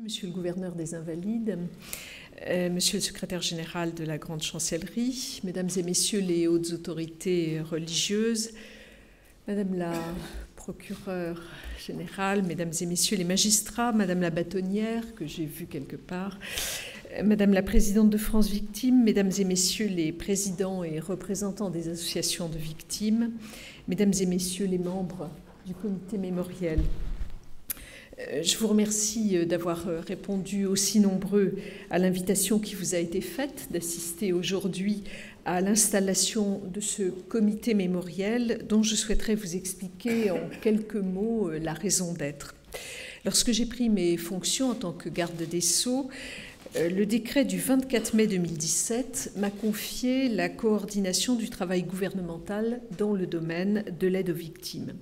Monsieur le gouverneur des Invalides, Monsieur le secrétaire général de la Grande Chancellerie, Mesdames et Messieurs les hautes autorités religieuses, Madame la procureure générale, Mesdames et Messieurs les magistrats, Madame la bâtonnière, que j'ai vue quelque part, Madame la présidente de France Victimes, Mesdames et Messieurs les présidents et représentants des associations de victimes, Mesdames et Messieurs les membres du comité mémoriel. Je vous remercie d'avoir répondu aussi nombreux à l'invitation qui vous a été faite d'assister aujourd'hui à l'installation de ce comité mémoriel dont je souhaiterais vous expliquer en quelques mots la raison d'être. Lorsque j'ai pris mes fonctions en tant que garde des Sceaux, le décret du 24 mai 2017 m'a confié la coordination du travail gouvernemental dans le domaine de l'aide aux victimes.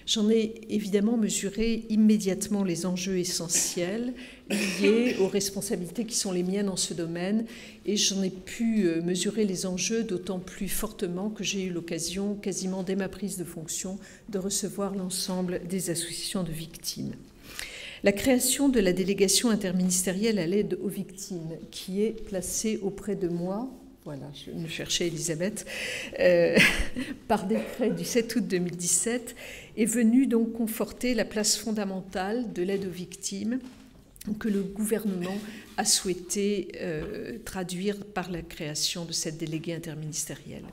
J'en ai évidemment mesuré immédiatement les enjeux essentiels liés aux responsabilités qui sont les miennes en ce domaine, et j'en ai pu mesurer les enjeux d'autant plus fortement que j'ai eu l'occasion, quasiment dès ma prise de fonction, de recevoir l'ensemble des associations de victimes. La création de la délégation interministérielle à l'aide aux victimes, qui est placée auprès de moi, voilà, je me cherchais Elisabeth, par décret du 7 août 2017, est venue donc conforter la place fondamentale de l'aide aux victimes que le gouvernement a souhaité traduire par la création de cette déléguée interministérielle.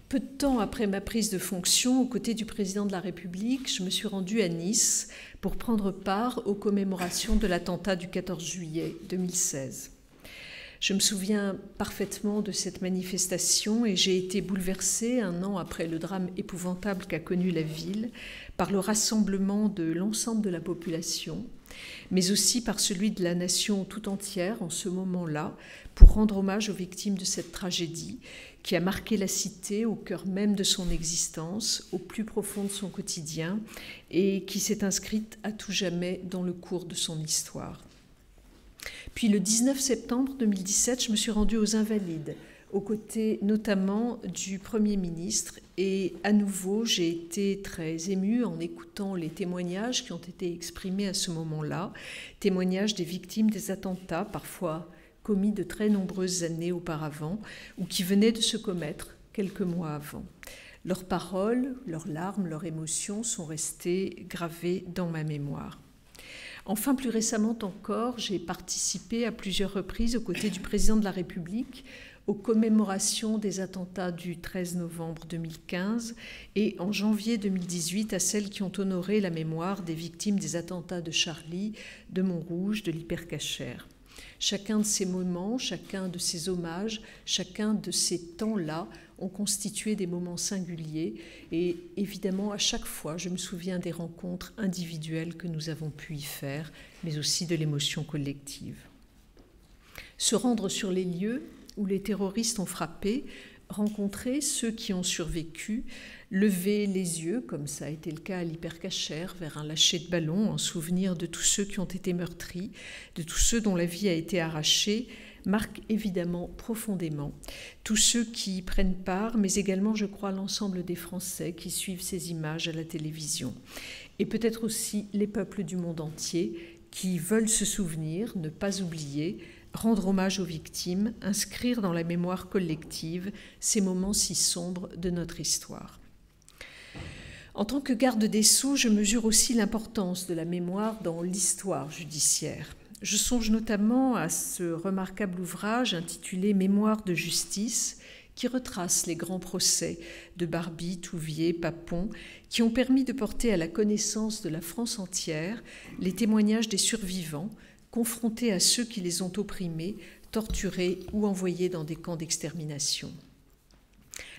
Peu de temps après ma prise de fonction, aux côtés du président de la République, je me suis rendue à Nice pour prendre part aux commémorations de l'attentat du 14 juillet 2016. Je me souviens parfaitement de cette manifestation et j'ai été bouleversée, un an après le drame épouvantable qu'a connu la ville, par le rassemblement de l'ensemble de la population, mais aussi par celui de la nation tout entière en ce moment-là, pour rendre hommage aux victimes de cette tragédie qui a marqué la cité au cœur même de son existence, au plus profond de son quotidien, et qui s'est inscrite à tout jamais dans le cours de son histoire. Puis le 19 septembre 2017, je me suis rendue aux Invalides, aux côtés notamment du Premier ministre, et à nouveau, j'ai été très émue en écoutant les témoignages qui ont été exprimés à ce moment-là, témoignages des victimes des attentats, parfois commis de très nombreuses années auparavant, ou qui venaient de se commettre quelques mois avant. Leurs paroles, leurs larmes, leurs émotions sont restées gravées dans ma mémoire. Enfin, plus récemment encore, j'ai participé à plusieurs reprises aux côtés du président de la République aux commémorations des attentats du 13 novembre 2015 et en janvier 2018 à celles qui ont honoré la mémoire des victimes des attentats de Charlie, de Montrouge, de l'Hypercacher. Chacun de ces moments, chacun de ces hommages, chacun de ces temps-là ont constitué des moments singuliers et évidemment à chaque fois je me souviens des rencontres individuelles que nous avons pu y faire, mais aussi de l'émotion collective. Se rendre sur les lieux où les terroristes ont frappé, rencontrer ceux qui ont survécu, lever les yeux, comme ça a été le cas à l'Hypercacher, vers un lâcher de ballon en souvenir de tous ceux qui ont été meurtris, de tous ceux dont la vie a été arrachée, marque évidemment profondément tous ceux qui y prennent part, mais également, je crois, l'ensemble des Français qui suivent ces images à la télévision. Et peut-être aussi les peuples du monde entier qui veulent se souvenir, ne pas oublier, rendre hommage aux victimes, inscrire dans la mémoire collective ces moments si sombres de notre histoire. En tant que garde des Sceaux, je mesure aussi l'importance de la mémoire dans l'histoire judiciaire. Je songe notamment à ce remarquable ouvrage intitulé « Mémoire de justice » qui retrace les grands procès de Barbie, Touvier, Papon, qui ont permis de porter à la connaissance de la France entière les témoignages des survivants, confrontés à ceux qui les ont opprimés, torturés ou envoyés dans des camps d'extermination.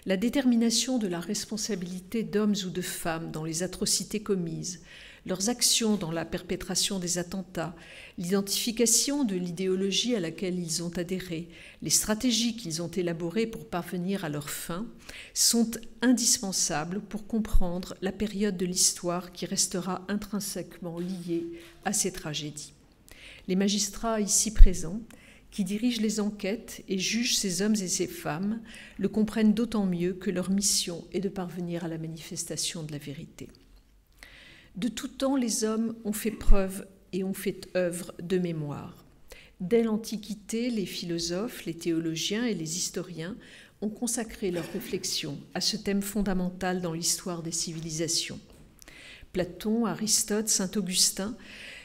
La détermination de la responsabilité d'hommes ou de femmes dans les atrocités commises, leurs actions dans la perpétration des attentats, l'identification de l'idéologie à laquelle ils ont adhéré, les stratégies qu'ils ont élaborées pour parvenir à leur fin, sont indispensables pour comprendre la période de l'histoire qui restera intrinsèquement liée à ces tragédies. Les magistrats ici présents, qui dirigent les enquêtes et jugent ces hommes et ces femmes, le comprennent d'autant mieux que leur mission est de parvenir à la manifestation de la vérité. De tout temps, les hommes ont fait preuve et ont fait œuvre de mémoire. Dès l'Antiquité, les philosophes, les théologiens et les historiens ont consacré leurs réflexions à ce thème fondamental dans l'histoire des civilisations. Platon, Aristote, saint Augustin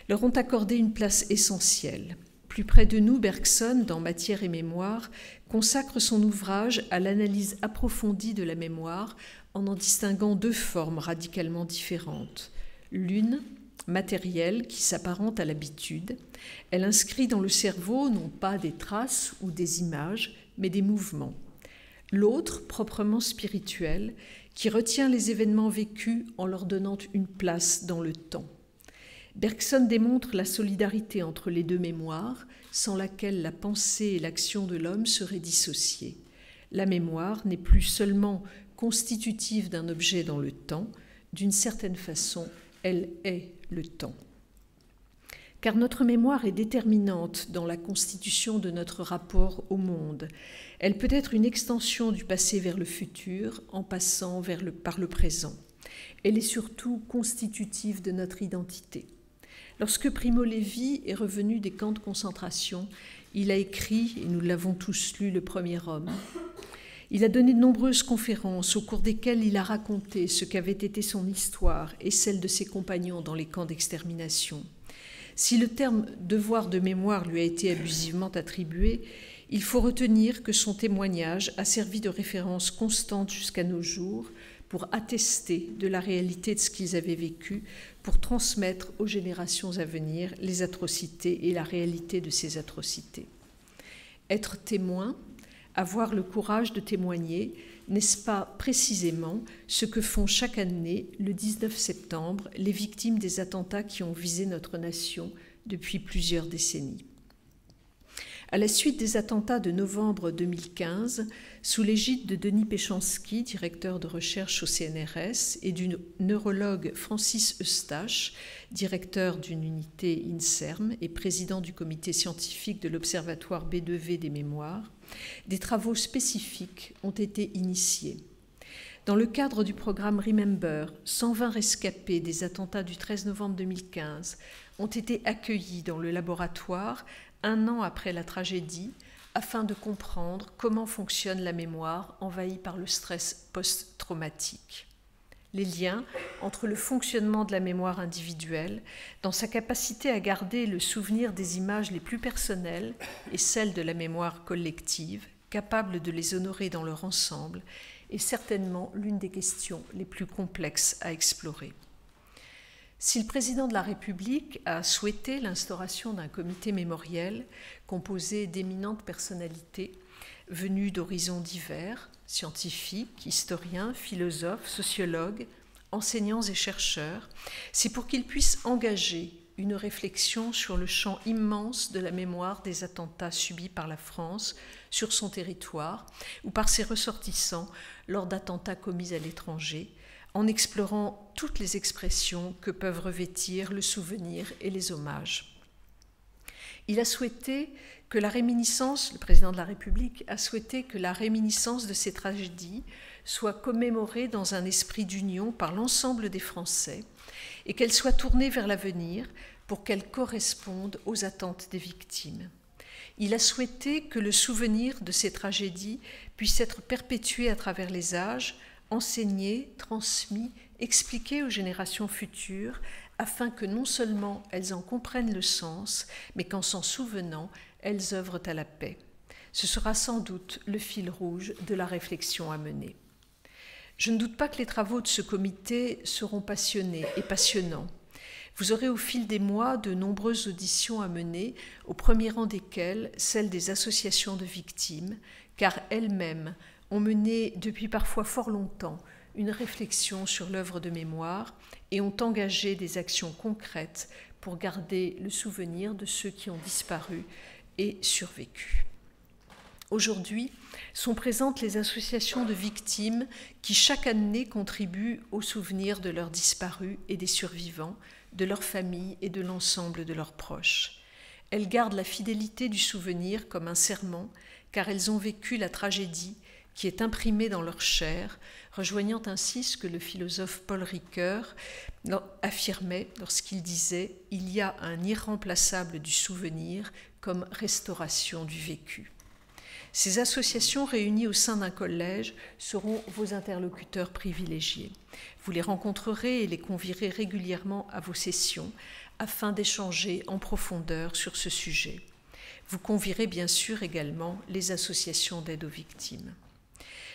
leur ont accordé une place essentielle. Plus près de nous, Bergson, dans Matière et mémoire, consacre son ouvrage à l'analyse approfondie de la mémoire en distinguant deux formes radicalement différentes. L'une, matérielle, qui s'apparente à l'habitude, elle inscrit dans le cerveau non pas des traces ou des images, mais des mouvements. L'autre, proprement spirituelle, qui retient les événements vécus en leur donnant une place dans le temps. Bergson démontre la solidarité entre les deux mémoires, sans laquelle la pensée et l'action de l'homme seraient dissociées. La mémoire n'est plus seulement constitutive d'un objet dans le temps, d'une certaine façon, elle est le temps. Car notre mémoire est déterminante dans la constitution de notre rapport au monde. Elle peut être une extension du passé vers le futur, en passant par le présent. Elle est surtout constitutive de notre identité. Lorsque Primo Levi est revenu des camps de concentration, il a écrit, et nous l'avons tous lu, Le Premier Homme. Il a donné de nombreuses conférences au cours desquelles il a raconté ce qu'avait été son histoire et celle de ses compagnons dans les camps d'extermination. Si le terme « devoir de mémoire » lui a été abusivement attribué, il faut retenir que son témoignage a servi de référence constante jusqu'à nos jours pour attester de la réalité de ce qu'ils avaient vécu, pour transmettre aux générations à venir les atrocités et la réalité de ces atrocités. Être témoin, avoir le courage de témoigner, n'est-ce pas précisément ce que font chaque année, le 19 septembre, les victimes des attentats qui ont visé notre nation depuis plusieurs décennies? À la suite des attentats de novembre 2015, sous l'égide de Denis Péchanski, directeur de recherche au CNRS, et du neurologue Francis Eustache, directeur d'une unité INSERM et président du comité scientifique de l'Observatoire B2V des mémoires, des travaux spécifiques ont été initiés. Dans le cadre du programme Remember, 120 rescapés des attentats du 13 novembre 2015 ont été accueillis dans le laboratoire un an après la tragédie, afin de comprendre comment fonctionne la mémoire envahie par le stress post-traumatique. Les liens entre le fonctionnement de la mémoire individuelle, dans sa capacité à garder le souvenir des images les plus personnelles, et celle de la mémoire collective, capable de les honorer dans leur ensemble, est certainement l'une des questions les plus complexes à explorer. Si le président de la République a souhaité l'instauration d'un comité mémoriel composé d'éminentes personnalités venues d'horizons divers, scientifiques, historiens, philosophes, sociologues, enseignants et chercheurs, c'est pour qu'il puisse engager une réflexion sur le champ immense de la mémoire des attentats subis par la France sur son territoire ou par ses ressortissants lors d'attentats commis à l'étranger, en explorant toutes les expressions que peuvent revêtir le souvenir et les hommages. Il a souhaité que la réminiscence, le président de la République a souhaité que la réminiscence de ces tragédies soit commémorée dans un esprit d'union par l'ensemble des Français et qu'elle soit tournée vers l'avenir pour qu'elle corresponde aux attentes des victimes. Il a souhaité que le souvenir de ces tragédies puisse être perpétué à travers les âges, enseigné, transmis, expliqué aux générations futures, afin que non seulement elles en comprennent le sens, mais qu'en s'en souvenant, elles œuvrent à la paix. Ce sera sans doute le fil rouge de la réflexion à mener. Je ne doute pas que les travaux de ce comité seront passionnés et passionnants. Vous aurez au fil des mois de nombreuses auditions à mener, au premier rang desquelles celles des associations de victimes, car elles-mêmes ont mené depuis parfois fort longtemps une réflexion sur l'œuvre de mémoire et ont engagé des actions concrètes pour garder le souvenir de ceux qui ont disparu et survécu. Aujourd'hui, sont présentes les associations de victimes qui chaque année contribuent au souvenir de leurs disparus et des survivants, de leurs familles et de l'ensemble de leurs proches. Elles gardent la fidélité du souvenir comme un serment, car elles ont vécu la tragédie qui est imprimée dans leur chair, rejoignant ainsi ce que le philosophe Paul Ricoeur affirmait lorsqu'il disait « Il y a un irremplaçable du souvenir comme restauration du vécu ». Ces associations réunies au sein d'un collège seront vos interlocuteurs privilégiés. Vous les rencontrerez et les convierez régulièrement à vos sessions afin d'échanger en profondeur sur ce sujet. Vous convierez bien sûr également les associations d'aide aux victimes.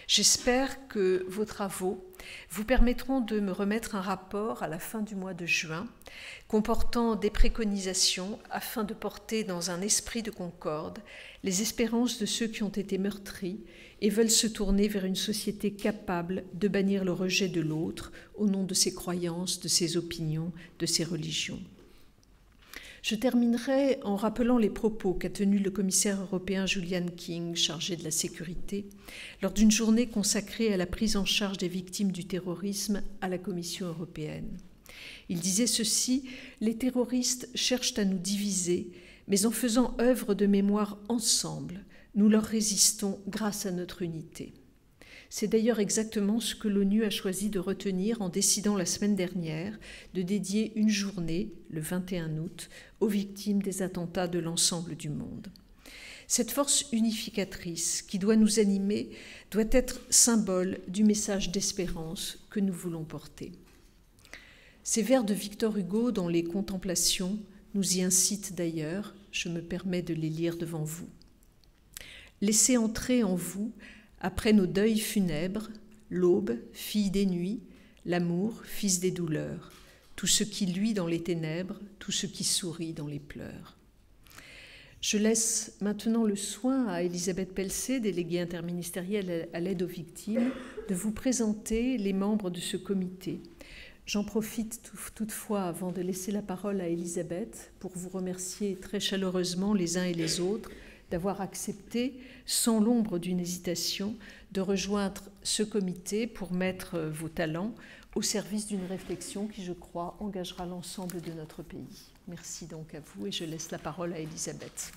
J'espère que vos travaux vous permettront de me remettre un rapport à la fin du mois de juin comportant des préconisations afin de porter dans un esprit de concorde les espérances de ceux qui ont été meurtris et veulent se tourner vers une société capable de bannir le rejet de l'autre au nom de ses croyances, de ses opinions, de ses religions. Je terminerai en rappelant les propos qu'a tenus le commissaire européen Julian King, chargé de la sécurité, lors d'une journée consacrée à la prise en charge des victimes du terrorisme à la Commission européenne. Il disait ceci : « Les terroristes cherchent à nous diviser, mais en faisant œuvre de mémoire ensemble, nous leur résistons grâce à notre unité. » C'est d'ailleurs exactement ce que l'ONU a choisi de retenir en décidant la semaine dernière de dédier une journée, le 21 août, aux victimes des attentats de l'ensemble du monde. Cette force unificatrice qui doit nous animer doit être symbole du message d'espérance que nous voulons porter. Ces vers de Victor Hugo dans les Contemplations nous y incitent d'ailleurs, je me permets de les lire devant vous. « Laissez entrer en vous, après nos deuils funèbres, l'aube, fille des nuits, l'amour, fils des douleurs, tout ce qui luit dans les ténèbres, tout ce qui sourit dans les pleurs. » Je laisse maintenant le soin à Elisabeth Pelsé, déléguée interministérielle à l'aide aux victimes, de vous présenter les membres de ce comité. J'en profite toutefois, avant de laisser la parole à Elisabeth, pour vous remercier très chaleureusement les uns et les autres d'avoir accepté, sans l'ombre d'une hésitation, de rejoindre ce comité pour mettre vos talents au service d'une réflexion qui, je crois, engagera l'ensemble de notre pays. Merci donc à vous et je laisse la parole à Elisabeth.